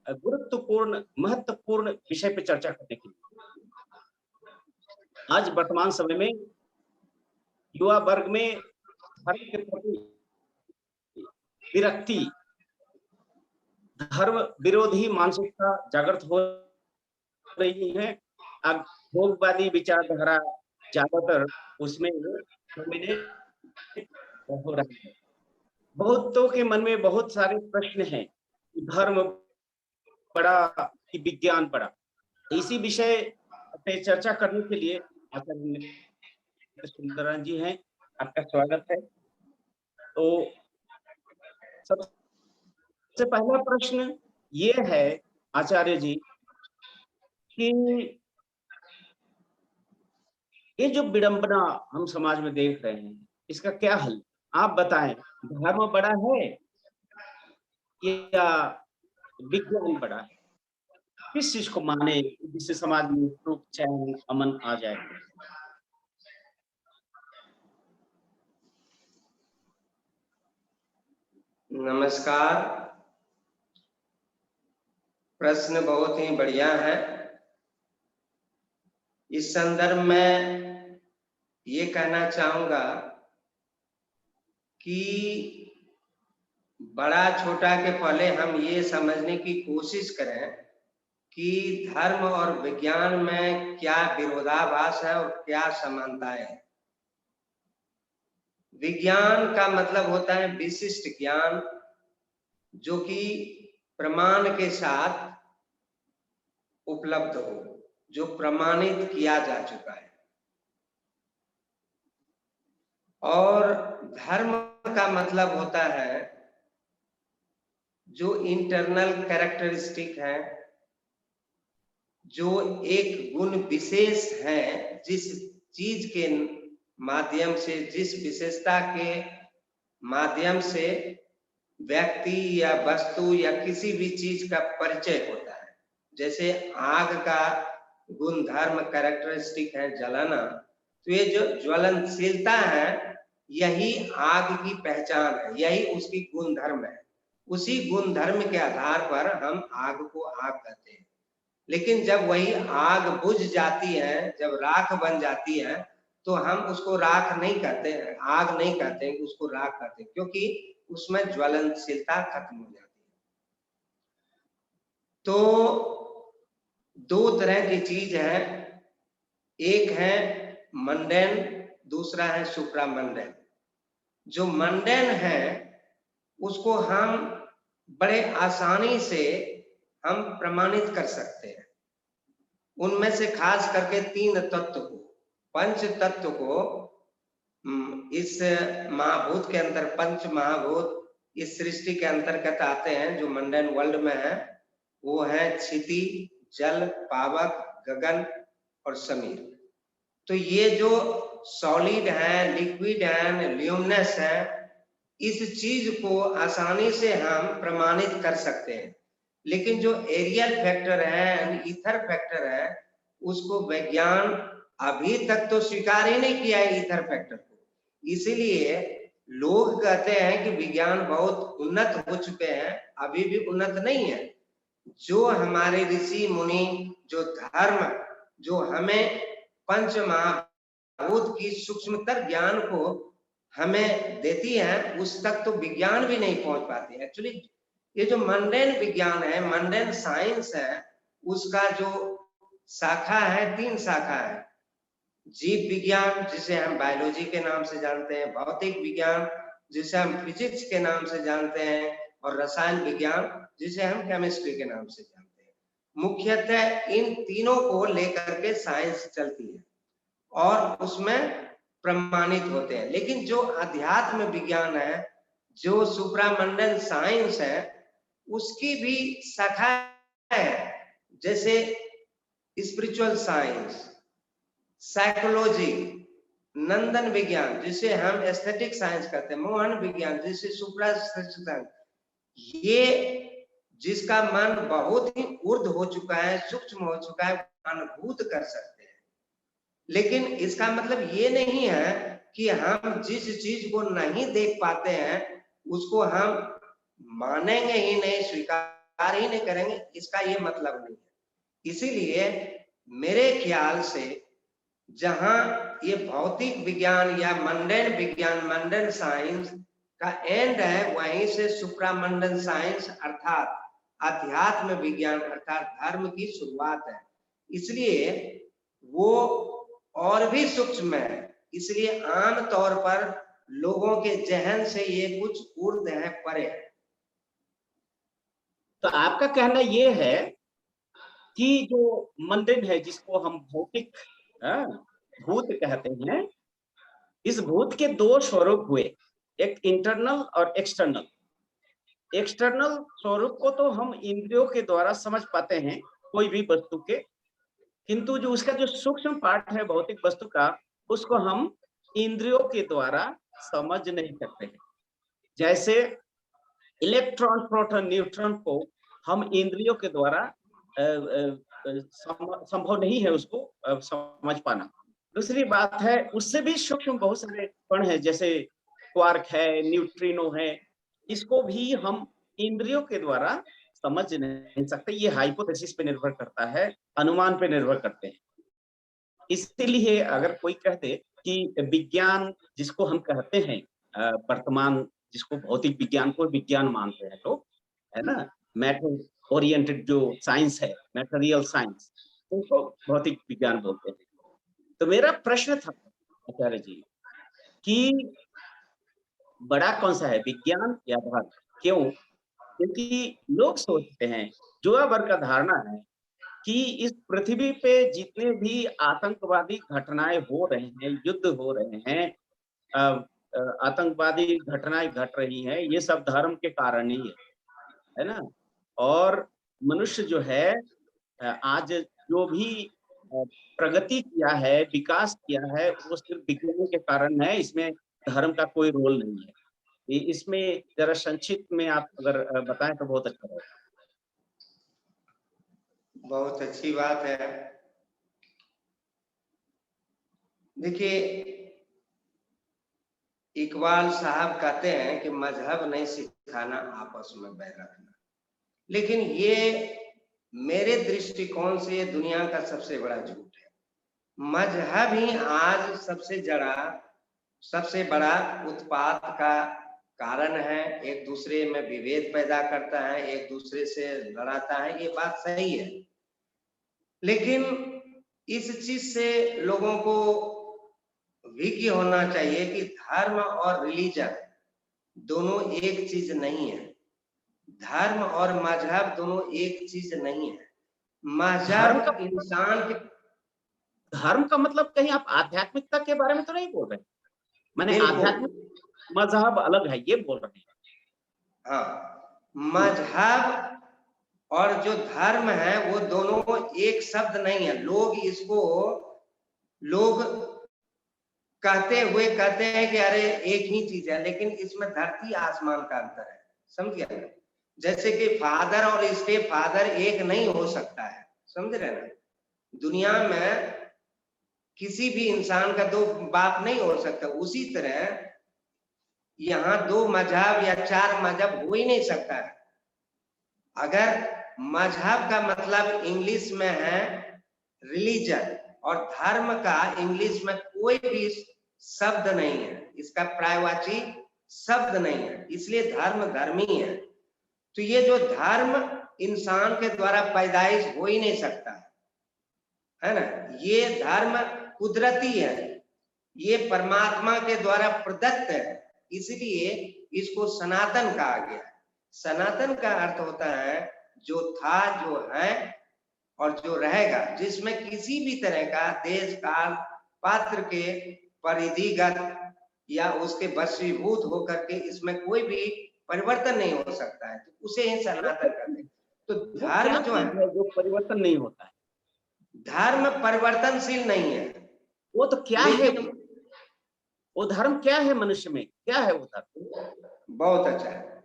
गुरुत्वपूर्ण महत्वपूर्ण विषय पे चर्चा करने के लिए। आज वर्तमान समय में युवा वर्ग में धर्म के प्रति विरक्ति, धर्म विरोधी मानसिकता जागृत हो रही है। अब भोगवादी विचारधारा ज्यादातर उसमें डोमिनेट हो रही है। बहुतों के मन में बहुत सारे प्रश्न हैं कि धर्म बड़ा कि विज्ञान बड़ा। इसी विषय पे चर्चा करने के लिए आचार्य सुंदरन जी हैं, आपका स्वागत है। तो सबसे पहला प्रश्न ये है आचार्य जी कि ये जो विडंबना हम समाज में देख रहे हैं, इसका क्या हल? आप बताएं, धर्म बड़ा है या विज्ञान बड़ा है? किस चीज को माने जिससे समाज में सुख, चैन, अमन आ जाए? नमस्कार। प्रश्न बहुत ही बढ़िया है। इस संदर्भ में ये कहना चाहूंगा कि बड़ा छोटा के पहले हम ये समझने की कोशिश करें कि धर्म और विज्ञान में क्या विरोधाभास है और क्या समानताएं हैं। विज्ञान का मतलब होता है विशिष्ट ज्ञान, जो कि प्रमाण के साथ उपलब्ध हो, जो प्रमाणित किया जा चुका है। और धर्म का मतलब होता है जो इंटरनल कैरेक्टरिस्टिक है, जो एक गुण विशेष है, जिस चीज के माध्यम से, जिस विशेषता के माध्यम से व्यक्ति या वस्तु या किसी भी चीज का परिचय होता है। जैसे आग का गुण धर्म कैरेक्टरिस्टिक है जलाना, तो ये जो ज्वलनशीलता है यही आग की पहचान है, यही उसकी गुण धर्म है। उसी गुण धर्म के आधार पर हम आग को आग कहते हैं। लेकिन जब वही आग बुझ जाती है, जब राख बन जाती है, तो हम उसको राख नहीं कहते, आग नहीं कहते, उसको राख कहते हैं, क्योंकि उसमें ज्वलनशीलता खत्म हो जाती है। तो दो तरह की चीज है, एक है मंडेन, दूसरा है सुप्रामंडेन। जो मंडेन है उसको हम बड़े आसानी से हम प्रमाणित कर सकते हैं। उनमें से खास करके तीन तत्व को, पंच तत्व को इस महाभूत के अंतर, पंच महाभूत इस सृष्टि के अंतर्गत आते हैं, जो मंडन वर्ल्ड में है। वो है क्षिति, जल, पावक, गगन और समीर। तो ये जो सॉलिड है, लिक्विड है, ल्यूमिनस है, इस चीज को आसानी से हम प्रमाणित कर सकते हैं। लेकिन जो एरियल फैक्टर है, ईथर फैक्टर है, उसको विज्ञान अभी तक तो स्वीकार ही नहीं किया है, ईथर फैक्टर को। इसीलिए लोग कहते हैं कि विज्ञान बहुत उन्नत हो चुके हैं, अभी भी उन्नत नहीं है। जो हमारे ऋषि मुनि, जो धर्म, जो हमें पंच महाभूत की सूक्ष्मतर ज्ञान को हमें देती है, उस तक तो विज्ञान भी नहीं पहुंच पाती। एक्चुअली ये जो मंडेन विज्ञान है, मंडेन साइंस है, उसका जो शाखा है, तीन शाखा है। जीव विज्ञान, जिसे हम बायोलॉजी के नाम से जानते हैं, भौतिक विज्ञान, जिसे हम फिजिक्स के नाम से जानते हैं, और रसायन विज्ञान, जिसे हम केमिस्ट्री के नाम से जानते हैं। मुख्यतः इन तीनों को लेकर के साइंस चलती है और उसमें प्रमाणित होते हैं। लेकिन जो अध्यात्म विज्ञान है, जो सुप्रामंडल साइंस है, उसकी भी शाखा है। जैसे स्पिरिचुअल साइंस, साइकोलॉजी, नंदन विज्ञान, जिसे हम एस्थेटिक साइंस कहते हैं, मोहन विज्ञान, जिसे सुप्रा साइंस, ये जिसका मन बहुत ही ऊर्ध हो चुका है, सूक्ष्म हो चुका है, अनुभूत कर सकते हैं। लेकिन इसका मतलब ये नहीं है कि हम जिस चीज को नहीं देख पाते हैं उसको हम मानेंगे ही नहीं, स्वीकार स्वीकार ही नहीं करेंगे, इसका ये मतलब नहीं है। इसीलिए मेरे ख्याल से जहां ये भौतिक विज्ञान या मंडेन विज्ञान, मंडेन साइंस का एंड है, वहीं से सुप्रामंडन साइंस अर्थात अध्यात्म विज्ञान अर्थात धर्म की शुरुआत है। इसलिए वो और भी सूक्ष्म है, इसलिए आम तौर पर लोगों के जहन से ये कुछ ऊर्ध्व है, परे है। तो आपका कहना ये है कि जो मंदिर है, जिसको हम भौतिक भूत कहते हैं, इस भूत के दो स्वरूप हुए, एक इंटरनल और एक्सटर्नल। एक्सटर्नल स्वरूप को तो हम इंद्रियों के द्वारा समझ पाते हैं कोई भी वस्तु के, किंतु जो उसका जो सूक्ष्म पार्ट है भौतिक वस्तु का, उसको हम इंद्रियों के द्वारा समझ नहीं सकते हैं। जैसे इलेक्ट्रॉन, प्रोटॉन, न्यूट्रॉन को हम इंद्रियों के द्वारा संभव नहीं है उसको समझ पाना। दूसरी बात है, उससे भी सूक्ष्म बहुत सारे कण है, जैसे क्वार्क है, न्यूट्रिनो है, इसको भी हम इंद्रियों के द्वारा समझ नहीं सकते। ये हाइपोथेसिस पे निर्भर करता है, अनुमान पे निर्भर करते हैं। इसलिए अगर कोई कहते कि विज्ञान जिसको हम कहते हैं वर्तमान, जिसको भौतिक विज्ञान को विज्ञान मानते हैं लोग, है ना, मैटर ओरिएंटेड जो साइंस है, मैटेरियल साइंस, उसको भौतिक विज्ञान बोलते हैं। तो मेरा प्रश्न था आचार्य जी कि बड़ा कौन सा है, विज्ञान या धर्म? क्यों? क्योंकि लोग सोचते हैं, जुआ वर्ग का धारणा है कि इस पृथ्वी पे जितने भी आतंकवादी घटनाएं हो रहे हैं, युद्ध हो रहे हैं, आतंकवादी घटनाएं घट रही हैं, ये सब धर्म के कारण ही है ना। और मनुष्य जो है आज जो भी प्रगति किया है, विकास किया है, वो सिर्फ विज्ञान के कारण है, इसमें धर्म का कोई रोल नहीं है। इसमें जरा संक्षिप्त में आप अगर बताएं तो बहुत अच्छा रहेगा। बहुत अच्छी बात है। देखिए, इकबाल साहब कहते हैं कि मजहब नहीं सिखाना, आपस में बैर रखना। लेकिन ये मेरे दृष्टिकोण से दुनिया का सबसे बड़ा झूठ है। मजहब ही आज सबसे बड़ा उत्पात का कारण है, एक दूसरे में विभेद पैदा करता है, एक दूसरे से लड़ाता है, ये बात सही है। लेकिन इस चीज से लोगों को विज्ञ होना चाहिए कि धर्म और रिलीजन दोनों एक चीज नहीं है। धर्म और मजहब दोनों एक चीज नहीं है। मजहब इंसान के, धर्म का मतलब कहीं आप आध्यात्मिकता के बारे में तो नहीं बोल रहे? मैंने आध्यात्मिक मजहब अलग है ये बोल रहे हैं। हाँ, मजहब और जो धर्म है वो दोनों एक शब्द नहीं है। लोग कहते हैं कि अरे एक ही चीज है, लेकिन इसमें धरती आसमान का अंतर है, समझ गया? जैसे कि फादर और स्टेप फादर एक नहीं हो सकता है, समझ रहे ना? दुनिया में किसी भी इंसान का दो बाप नहीं हो सकता। उसी तरह यहाँ दो मजहब या चार मजहब हो ही नहीं सकता है। अगर मजहब का मतलब इंग्लिश में है रिलीजन और धर्म का इंग्लिश में कोई भी शब्द नहीं है, इसका पर्यायवाची शब्द नहीं है, इसलिए धर्म धर्मी है। तो ये जो धर्म इंसान के द्वारा पैदाइश हो ही नहीं सकता है ना। ये धर्म कुदरती है, ये परमात्मा के द्वारा प्रदत्त है, इसलिए इसको सनातन कहा गया। सनातन का अर्थ होता है जो था, जो है और जो रहेगा, जिसमें किसी भी तरह का देश काल पात्र के परिधिगत या उसके वशीभूत होकर के इसमें कोई भी परिवर्तन नहीं हो सकता है, तो उसे ही सनातन कहते हैं। तो धर्म जो है वो परिवर्तन नहीं होता है, धर्म परिवर्तनशील नहीं है। वो तो क्या है, वो धर्म क्या है, मनुष्य में क्या है वो धर्म? बहुत अच्छा है।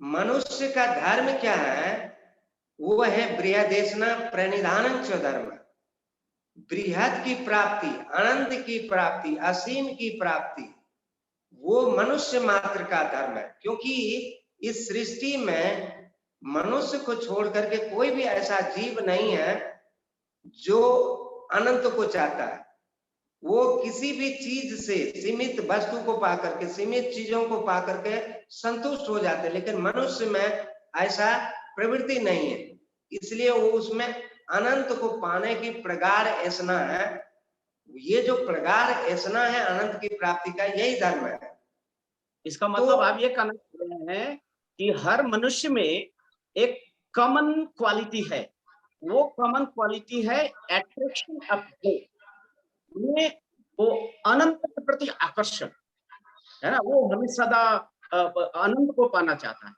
मनुष्य का धर्म क्या है? वो है बृहदेशना प्रणिधानं च धर्म, बृहद की प्राप्ति, अनंत की प्राप्ति, असीम की प्राप्ति, वो मनुष्य मात्र का धर्म है। क्योंकि इस सृष्टि में मनुष्य को छोड़ करके कोई भी ऐसा जीव नहीं है जो अनंत को चाहता है। वो किसी भी चीज से, सीमित वस्तु को पा करके, सीमित चीजों को पा करके संतुष्ट हो जाते हैं, लेकिन मनुष्य में ऐसा प्रवृत्ति नहीं है, इसलिए वो उसमें अनंत को पाने की प्रगाढ़ ऐसना है। ये जो प्रगाढ़ ऐसना है अनंत की प्राप्ति का, यही धर्म है। इसका मतलब आप ये कहना चाह रहे हैं कि हर मनुष्य में एक कॉमन क्वालिटी है, वो कॉमन क्वालिटी है एट्रैक्शन ऑफ गॉड, वो अनंत के प्रति आकर्षण है ना, वो हमें सदा अनंत को पाना चाहता है।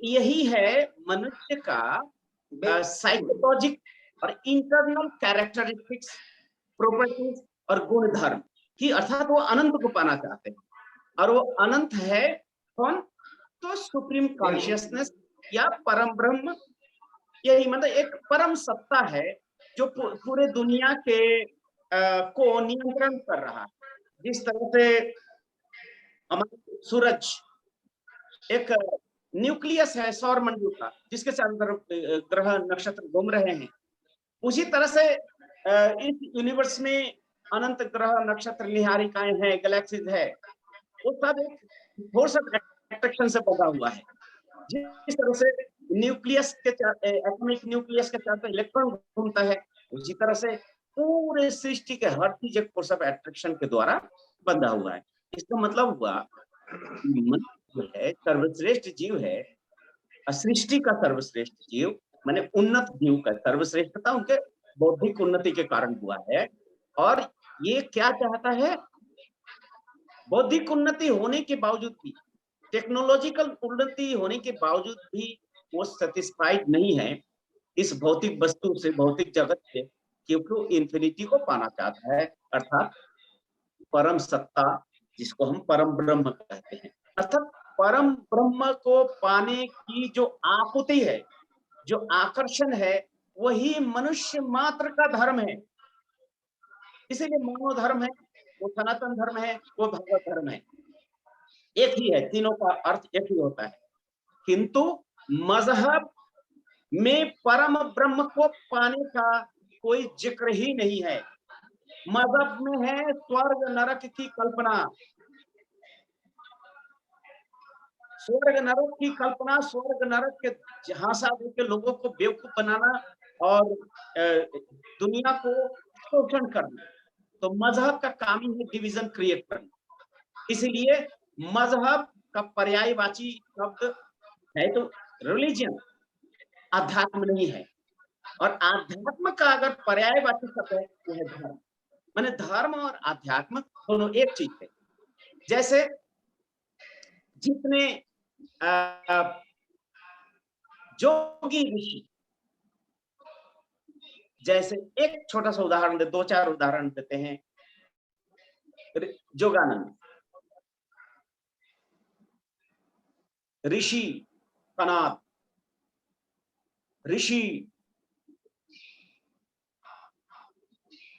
यही है मनुष्य का साइकोलॉजिक और इंटरनल कैरेक्टरिस्टिक्स, प्रॉपर्टीज और गुण धर्म की, अर्थात वो अनंत को पाना चाहते हैं। और वो अनंत है कौन? तो सुप्रीम कॉन्शियसनेस या परम ब्रह्म। यही मतलब एक परम सत्ता है जो पूरे दुनिया के को नियंत्रण कर रहा है। जिस तरह से हमारा सूरज एक न्यूक्लियस है सौर मंडल का, जिसके चारों तरफ ग्रह नक्षत्र घूम रहे हैं, उसी तरह से इस यूनिवर्स में अनंत ग्रह नक्षत्र निहारिकाएं हैं, गैलेक्सीज है, वो सब एक फोर्स ऑफ अट्रैक्शन से बना हुआ है। जिस तरह से न्यूक्लियस के एटॉमिक न्यूक्लियस के चारों इलेक्ट्रॉन घूमता है, उसी तरह से पूरे सृष्टि के हर चीज एक फोर्स ऑफ अट्रैक्शन के द्वारा बंधा हुआ है। इसका मतलब हुआ मनुष्य है सर्वश्रेष्ठ जीव है, सृष्टि का सर्वश्रेष्ठ जीव, माने उन्नत जीव का सर्वश्रेष्ठता उनके बौद्धिक उन्नति के कारण हुआ है। और ये क्या चाहता है? बौद्धिक उन्नति होने के बावजूद भी, टेक्नोलॉजिकल उन्नति होने के बावजूद भी वो सेटिस्फाइड नहीं है इस भौतिक वस्तु से, भौतिक जगत से, क्योंकि इंफिनिटी को पाना चाहता है, अर्थात परम सत्ता, जिसको हम परम ब्रह्म कहते हैं। अर्थात परम ब्रह्म को पाने की जो आकुति है, जो आकर्षण है, वही मनुष्य मात्र का धर्म है। इसीलिए मानव धर्म है, वो सनातन धर्म है, वो भगवत धर्म है, एक ही है, तीनों का अर्थ एक ही होता है। किंतु मजहब में परम ब्रह्म को पाने का कोई जिक्र ही नहीं है। मजहब में है स्वर्ग नरक की कल्पना, स्वर्ग नरक की कल्पना, स्वर्ग नरक के झांसा देके लोगों को बेवकूफ बनाना और दुनिया को शोषण करना। तो मजहब का काम ही है डिवीजन क्रिएट करना। इसलिए मजहब का पर्यायवाची शब्द है तो रिलीजन, अध्यात्म नहीं है। और आध्यात्म का अगर पर्यायवाची शब्द है वो है धर्म। माने धर्म और आध्यात्म दोनों एक चीज है। जैसे जितने जोगी ऋषि, जैसे एक छोटा सा उदाहरण दे, दो चार उदाहरण देते हैं। जोगानंद ऋषि, कनाद ऋषि,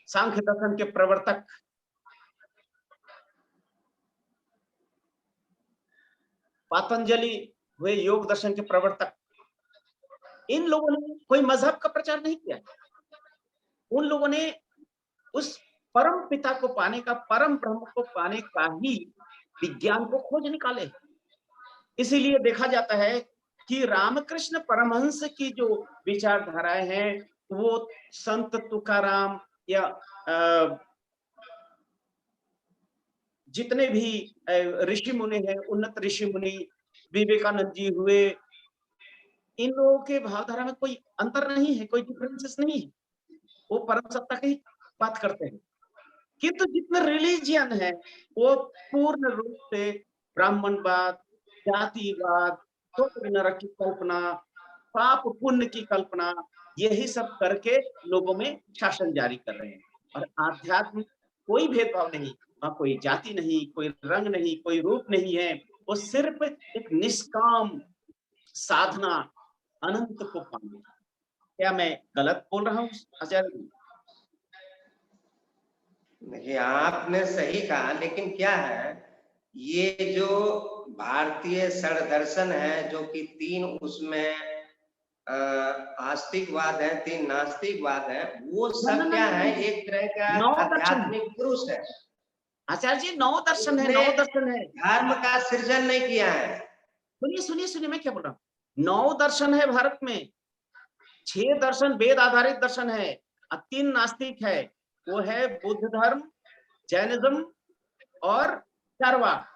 सांख्य दर्शन के प्रवर्तक, पतंजलि हुए योग दर्शन के प्रवर्तक। इन लोगों ने कोई मजहब का प्रचार नहीं किया। उन लोगों ने उस परम पिता को पाने का, परम ब्रह्म को पाने का ही विज्ञान को खोज निकाले। इसीलिए देखा जाता है कि रामकृष्ण परमहंस की जो विचारधाराएं हैं, वो संत तुकाराम या जितने भी ऋषि मुनि हैं, उन्नत ऋषि मुनि, विवेकानंद जी हुए, इन लोगों के भावधारा में कोई अंतर नहीं है, कोई डिफरेंसेस नहीं है। वो परम सत्ता की बात करते हैं। किंतु जितने रिलीजियन है वो पूर्ण रूप से ब्राह्मणवाद, जातिवाद, स्वर्ग नरक की कल्पना, पाप पुण्य की कल्पना, यही सब करके लोगों में शासन जारी कर रहे हैं। और आध्यात्म कोई भेदभाव नहीं, वहां कोई जाति नहीं, कोई रंग नहीं, कोई रूप नहीं है। वो सिर्फ एक निष्काम साधना, अनंत को पाने। क्या मैं गलत बोल रहा हूँ आचार्य? नहीं, आपने सही कहा, लेकिन क्या है, ये जो भारतीय षड दर्शन है, जो कि तीन उसमें आस्तिकवाद है, 3 नास्तिकवाद है, वो सब ना क्या ना है, एक तरह का नौ दर्शन, आध्यात्मिक पुरुष है। आचार्य जी 9 दर्शन है, उसने 9 दर्शन है। धर्म का सृजन नहीं किया है। सुनिए सुनिए सुनिए, मैं क्या बोल रहा हूँ, 9 दर्शन है भारत में, 6 दर्शन वेद आधारित दर्शन है, 3 नास्तिक है, वो है बुद्ध धर्म, जैनिज्म और चारवाक।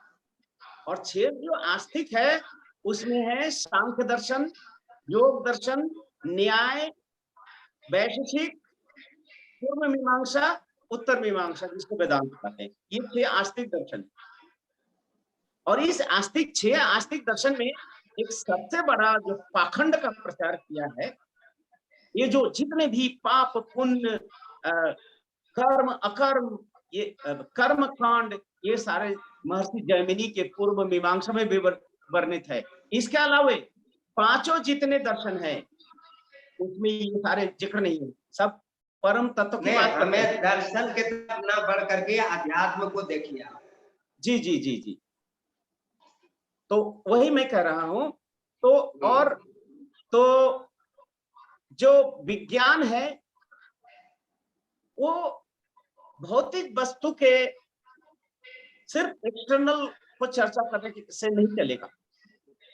और 6 जो आस्तिक है उसमें है सांख्य दर्शन, योग दर्शन, न्याय, वैशेषिक, पूर्व मीमांसा, उत्तर मीमांसा, जिसको वेदांत कहते हैं। ये 6 आस्तिक दर्शन। और इस आस्तिक 6 आस्तिक दर्शन में एक सबसे बड़ा जो पाखंड का प्रचार किया है, ये जो जितने भी पाप पुण्य, कर्म अकर्म, ये कर्म कांड, ये सारे महर्षि जैमिनी के पूर्व मीमांसा में भी वर्णित है। इसके अलावा 5 जितने दर्शन है उसमें ये सारे जिक्र नहीं है, सब परम तत्व की बात करते हैं। हमें दर्शन के तरफ न बढ़ करके अध्यात्म को देखिए। जी जी जी जी, तो वही मैं कह रहा हूं। तो और तो जो विज्ञान है वो भौतिक वस्तु के सिर्फ एक्सटर्नल को चर्चा करने से नहीं चलेगा।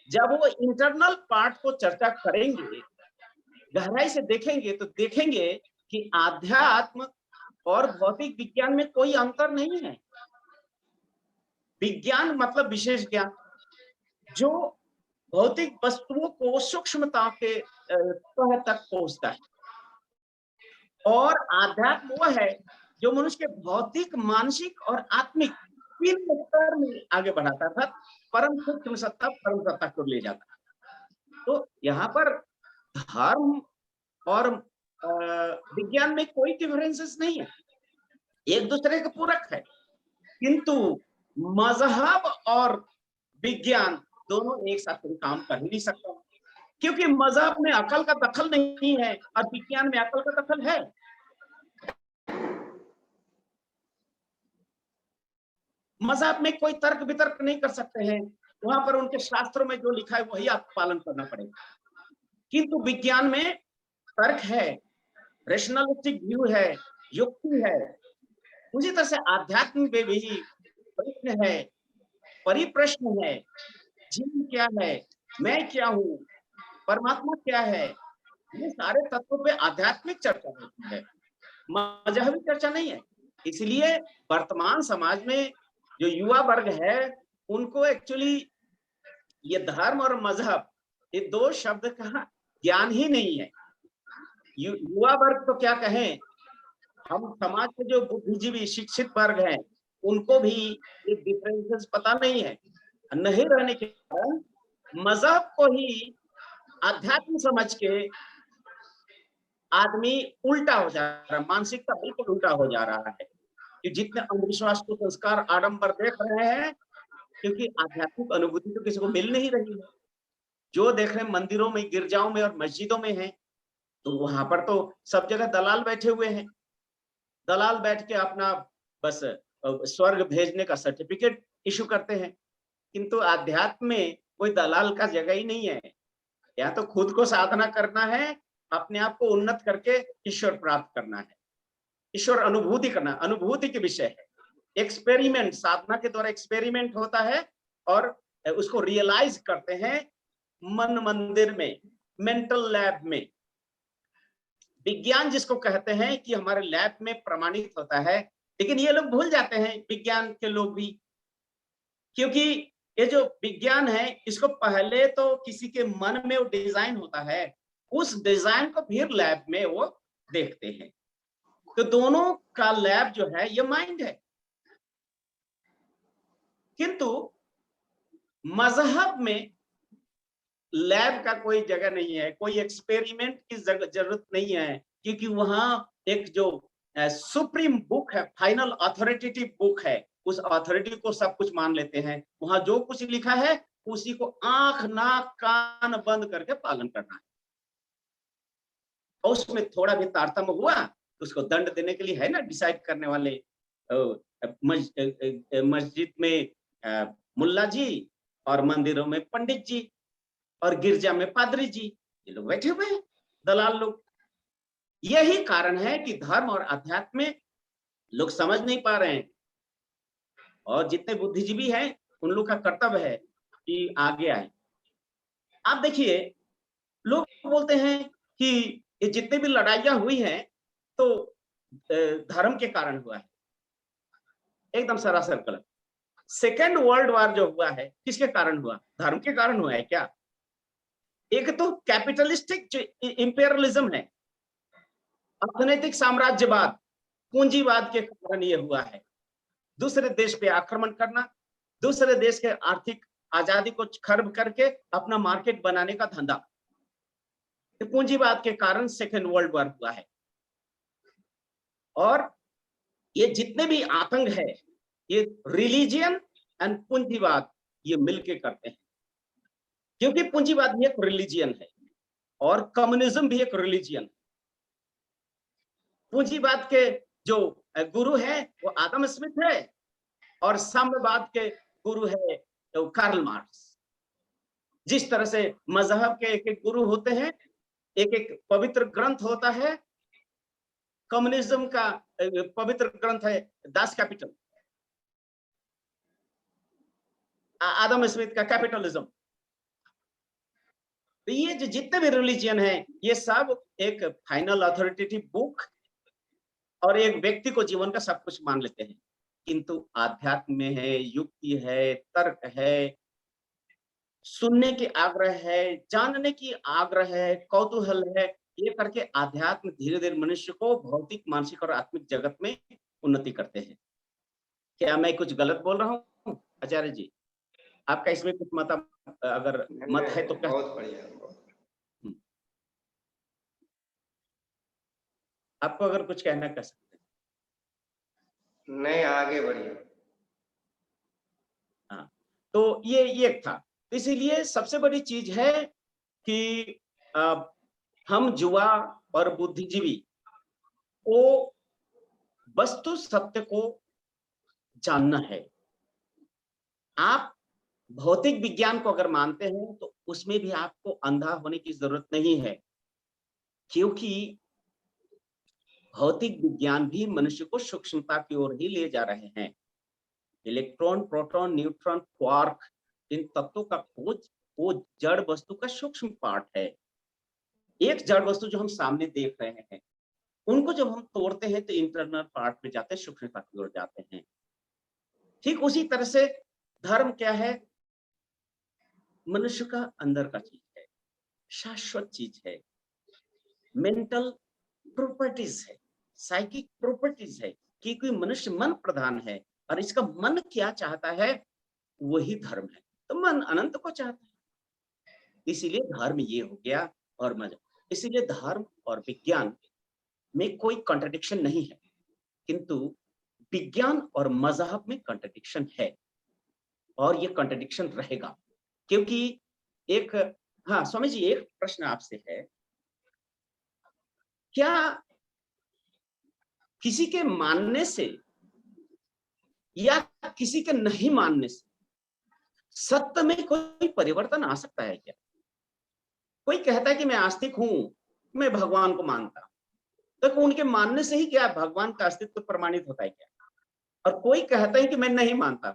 जब वो इंटरनल पार्ट को चर्चा करेंगे, गहराई से देखेंगे, तो देखेंगे कि आध्यात्म और भौतिक विज्ञान में कोई अंतर नहीं है। विज्ञान मतलब विशेष ज्ञान, जो भौतिक वस्तुओं को सूक्ष्मता के तह तक पहुंचता है। और आध्यात्म वो है जो मनुष्य के भौतिक, मानसिक और आत्मिक 3 स्तर में आगे बढ़ाता था, परम सूक्ष्म सत्ता, परम सत्ता को ले जाता। तो यहाँ पर धर्म और विज्ञान में कोई डिफरेंसेस नहीं है, एक दूसरे के पूरक है। किंतु मजहब और विज्ञान दोनों एक साथ काम कर ही नहीं सकता, क्योंकि मजहब में अकल का दखल नहीं है और विज्ञान में अकल का दखल है। मजहब में कोई तर्क वितर्क नहीं कर सकते हैं, वहां पर उनके शास्त्रों में जो लिखा है वही आपको पालन करना पड़ेगा। किंतु विज्ञान में तर्क है, रेशनलिस्टिक व्यू है, युक्ति है। उसी तरह से आध्यात्म में भी प्रश्न है, परिप्रश्न है, जीवन क्या है, मैं क्या हूँ, परमात्मा क्या है, ये सारे तत्वों पे आध्यात्मिक चर्चा होती है, मजहबी चर्चा नहीं है। इसलिए वर्तमान समाज में जो युवा वर्ग है उनको एक्चुअली ये धर्म और मजहब, ये 2 शब्द का ज्ञान ही नहीं है। युवा वर्ग तो क्या कहें, हम समाज के जो बुद्धिजीवी शिक्षित वर्ग हैं उनको भी ये डिफरेंसेस पता नहीं है। नहीं रहने के कारण मजहब को ही आध्यात्म समझ के आदमी उल्टा हो जा रहा है, मानसिकता बिल्कुल उल्टा हो जा रहा है कि जितने अंधविश्वास को संस्कार आडंबर देख रहे हैं, क्योंकि आध्यात्मिक अनुभूति तो किसी को मिल नहीं रही है। जो देख रहे हैं मंदिरों में, गिरजाओं में और मस्जिदों में है, तो वहां पर तो सब जगह दलाल बैठे हुए हैं। दलाल बैठ के अपना बस स्वर्ग भेजने का सर्टिफिकेट इशू करते हैं। किंतु अध्यात्म में कोई दलाल का जगह ही नहीं है। या तो खुद को साधना करना है, अपने आप को उन्नत करके ईश्वर प्राप्त करना है, ईश्वर अनुभूति करना, अनुभूति के विषय है। एक्सपेरिमेंट, साधना के द्वारा एक्सपेरिमेंट होता है और उसको रियलाइज करते हैं मन मंदिर में, मेंटल लैब में। विज्ञान जिसको कहते हैं कि हमारे लैब में प्रमाणित होता है, लेकिन ये लोग भूल जाते हैं, विज्ञान के लोग भी, क्योंकि ये जो विज्ञान है इसको पहले तो किसी के मन में वो डिजाइन होता है, उस डिजाइन को फिर लैब में वो देखते हैं। तो दोनों का लैब जो है ये माइंड है। किंतु मजहब में लैब का कोई जगह नहीं है, कोई एक्सपेरिमेंट की जरूरत नहीं है, क्योंकि वहां एक जो सुप्रीम बुक है, फाइनल अथॉरिटेटिव बुक है, उस अथॉरिटी को सब कुछ मान लेते हैं। वहां जो कुछ लिखा है उसी को आंख नाक कान बंद करके पालन करना है। और उसमें थोड़ा भी तारतम्य हुआ तो उसको दंड देने के लिए है ना डिसाइड करने वाले, मस्जिद में मुल्ला जी और मंदिरों में पंडित जी और गिरजा में पादरी जी, ये लोग बैठे हुए हैं, दलाल लोग। यही कारण है कि धर्म और अध्यात्म में लोग समझ नहीं पा रहे हैं, और जितने बुद्धिजीवी हैं उन लोग का कर्तव्य है कि आगे आए। आप देखिए, लोग बोलते हैं कि ये जितने भी लड़ाइयाँ हुई हैं तो धर्म के कारण हुआ है। एकदम सरासर गलत। सेकेंड वर्ल्ड वॉर जो हुआ है किसके कारण हुआ? धर्म के कारण हुआ है क्या? एक तो कैपिटलिस्टिक जो इंपेरियलिज्म है, अर्थनैतिक साम्राज्यवाद, पूंजीवाद के कारण ये हुआ है। दूसरे देश पे आक्रमण करना, दूसरे देश के आर्थिक आजादी को खर्ब करके अपना मार्केट बनाने का धंधा, पूंजीवाद के कारण सेकेंड वर्ल्ड वॉर हुआ है। और ये जितने भी आतंक है, ये रिलीजियन एंड पूंजीवाद ये मिलके करते हैं, क्योंकि पूंजीवाद भी एक रिलीजियन है और कम्युनिज्म भी एक रिलीजियन है। पूंजीवाद के जो गुरु है वो आदम स्मिथ है, और साम्यवाद के गुरु है तो कार्ल मार्क्स। जिस तरह से मजहब के एक एक गुरु होते हैं, एक एक पवित्र ग्रंथ होता है, कम्युनिज्म का पवित्र ग्रंथ है दास कैपिटल, आदम स्मिथ का कैपिटलिज्म। तो ये जो जितने भी रिलीजियन है, ये सब एक फाइनल अथॉरिटेटिव बुक और एक व्यक्ति को जीवन का सब कुछ मान लेते हैं। किंतु आध्यात्म में है, युक्ति है, तर्क है, सुनने की आग्रह है, जानने की आग्रह है, कौतूहल है, ये करके आध्यात्म धीरे धीरे मनुष्य को भौतिक, मानसिक और आत्मिक जगत में उन्नति करते हैं। क्या मैं कुछ गलत बोल रहा हूँ आचार्य जी? आपका इसमें कुछ मत अगर मत है तो क्या? बहुत बढ़िया। आपको अगर कुछ कहना कह सकते हैं। नहीं, आगे बढ़िए। हाँ, तो ये था। इसीलिए सबसे बड़ी चीज है कि हम युवा और बुद्धिजीवी को वस्तु सत्य को जानना है। आप भौतिक विज्ञान को अगर मानते हैं तो उसमें भी आपको अंधा होने की जरूरत नहीं है, क्योंकि भौतिक विज्ञान भी मनुष्य को सूक्ष्मता की ओर ही ले जा रहे हैं। इलेक्ट्रॉन, प्रोटॉन, न्यूट्रॉन, क्वार्क, इन तत्वों का खोज वो जड़ वस्तु का सूक्ष्म पार्ट है। एक जड़ वस्तु जो हम सामने देख रहे हैं, उनको जब हम तोड़ते हैं तो इंटरनल पार्ट में जाते हैं, सूक्ष्मता की ओर जाते हैं। ठीक उसी तरह से धर्म क्या है? मनुष्य का अंदर का चीज है, शाश्वत चीज है, मेंटल प्रॉपर्टीज है, साइकिक प्रॉपर्टीज है, क्योंकि मनुष्य मन प्रधान है और इसका मन क्या चाहता है वही धर्म है। तो मन अनंत को चाहता है, इसीलिए धर्म ये हो गया और मजा। इसीलिए धर्म और विज्ञान में कोई कॉन्ट्रडिक्शन नहीं है, किंतु विज्ञान और मजहब में कॉन्ट्रडिक्शन है और ये कॉन्ट्रडिक्शन रहेगा। क्योंकि एक, हाँ स्वामी जी, एक प्रश्न आपसे है, क्या किसी के मानने से या किसी के नहीं मानने से सत्य में कोई परिवर्तन आ सकता है क्या? कोई कहता है कि मैं आस्तिक हूं, मैं भगवान को मानता हूं, तो उनके मानने से ही क्या भगवान का अस्तित्व प्रमाणित होता है क्या? और कोई कहता है कि मैं नहीं मानता,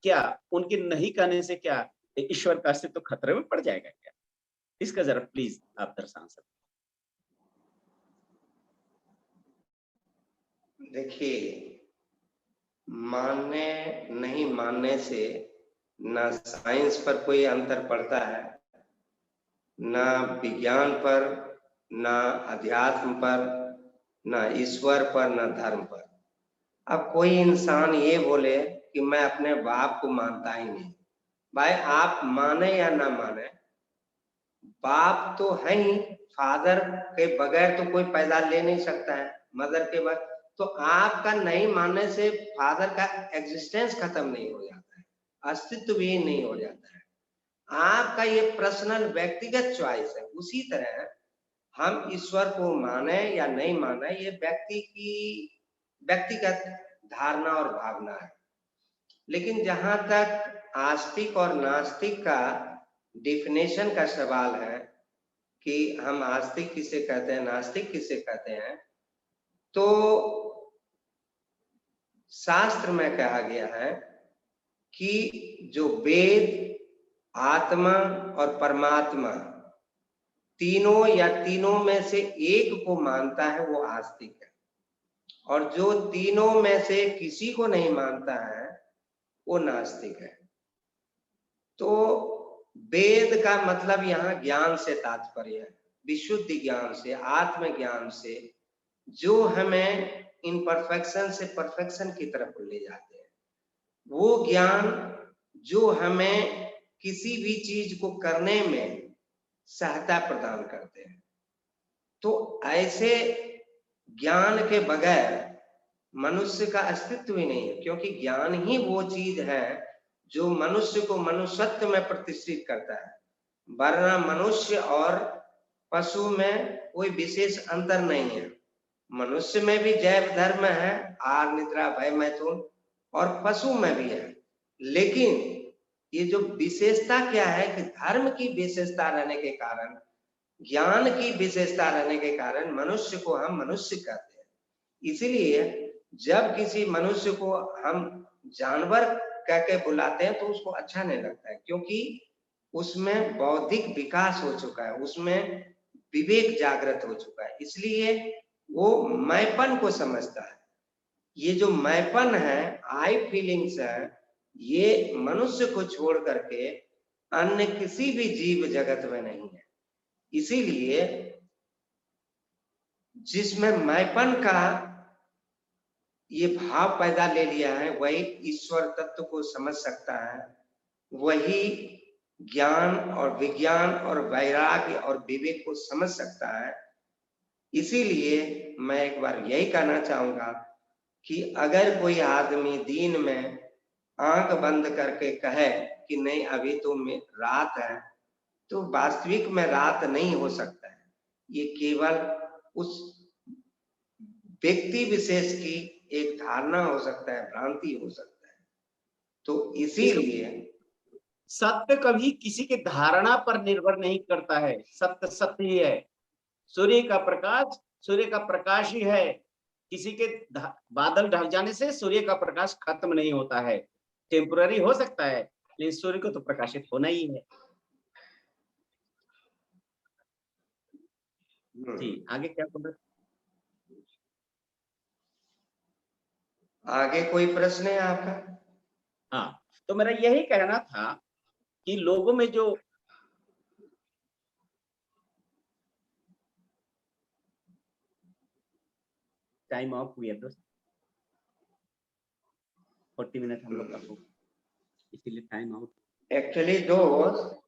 क्या उनके नहीं कहने से क्या ईश्वर का अस्तित्व खतरे में पड़ जाएगा क्या? इसका जरा प्लीज आप दर्शा सकते। देखिए, मानने नहीं मानने से ना साइंस पर कोई अंतर पड़ता है, ना विज्ञान पर, ना अध्यात्म पर, ना ईश्वर पर, ना धर्म पर। अब कोई इंसान ये बोले कि मैं अपने बाप को मानता ही नहीं, भाई आप माने या ना माने, बाप तो है ही, फादर के बगैर तो कोई पैदा ले नहीं सकता है, मदर के बगैर। तो आपका नहीं मानने से फादर का एग्जिस्टेंस खत्म नहीं हो जाता है, अस्तित्व भी नहीं हो जाता है। आपका ये पर्सनल व्यक्तिगत चॉइस है। उसी तरह हम ईश्वर को माने या नहीं माने, ये व्यक्ति की व्यक्तिगत धारणा और भावना है। लेकिन जहां तक आस्तिक और नास्तिक का डिफिनेशन का सवाल है, कि हम आस्तिक किसे कहते हैं, नास्तिक किसे कहते हैं, तो शास्त्र में कहा गया है कि जो वेद, आत्मा और परमात्मा तीनों या तीनों में से एक को मानता है वो आस्तिक है, और जो तीनों में से किसी को नहीं मानता है वो नास्तिक है। तो वेद का मतलब यहाँ ज्ञान से तात्पर्य है, विशुद्ध ज्ञान से, आत्मज्ञान से, जो हमें इनपरफेक्शन से परफेक्शन की तरफ ले जाते हैं। वो ज्ञान जो हमें किसी भी चीज को करने में सहायता प्रदान करते हैं। तो ऐसे ज्ञान के बगैर मनुष्य का अस्तित्व ही नहीं है, क्योंकि ज्ञान ही वो चीज है जो मनुष्य को मनुष्यत्व में प्रतिष्ठित करता है। वरना मनुष्य और पशु में कोई विशेष अंतर नहीं है। मनुष्य में भी जैव धर्म है, आहार निद्रा भय मैथुन, और पशु में भी है। लेकिन ये जो विशेषता क्या है कि धर्म की विशेषता रहने के कारण, ज्ञान की विशेषता रहने के कारण मनुष्य को हम मनुष्य कहते हैं। इसीलिए जब किसी मनुष्य को हम जानवर कह के बुलाते हैं तो उसको अच्छा नहीं लगता है, क्योंकि उसमें बौद्धिक विकास हो चुका है, उसमें विवेक जागृत हो चुका है, इसलिए वो मैंपन को समझता है। ये जो मैंपन है, आई फीलिंग्स है, ये मनुष्य को छोड़ करके अन्य किसी भी जीव जगत में नहीं है। इसीलिए जिसमें मैंपन का ये भाव पैदा ले लिया है, वही ईश्वर तत्व को समझ सकता है, वही ज्ञान और विज्ञान और वैराग्य और विवेक को समझ सकता है। इसीलिए मैं एक बार यही कहना चाहूंगा कि अगर कोई आदमी दिन में आंख बंद करके कहे कि नहीं अभी तो रात है, तो वास्तविक में रात नहीं हो सकता है। ये केवल उस व्यक्ति विशेष की एक धारणा हो सकता है, भ्रांति हो सकता है। तो इसीलिए सत्य कभी किसी के धारणा पर निर्भर नहीं करता है। सत्य सत्य ही है। सूर्य का प्रकाश ही है। किसी के बादल ढक जाने से सूर्य का प्रकाश खत्म नहीं होता है। टेम्पररी हो सकता है, लेकिन सूर्य को तो प्रकाशित होना ही है। जी, आगे क्या बोल रहे? आगे कोई प्रश्न है आपका? हाँ, तो मेरा यही कहना था कि लोगों में जो टाइम ऑफ हुई है दोस्त, 40 मिनट हम लोग का हो, इसीलिए टाइम आउट। एक्चुअली दोस्त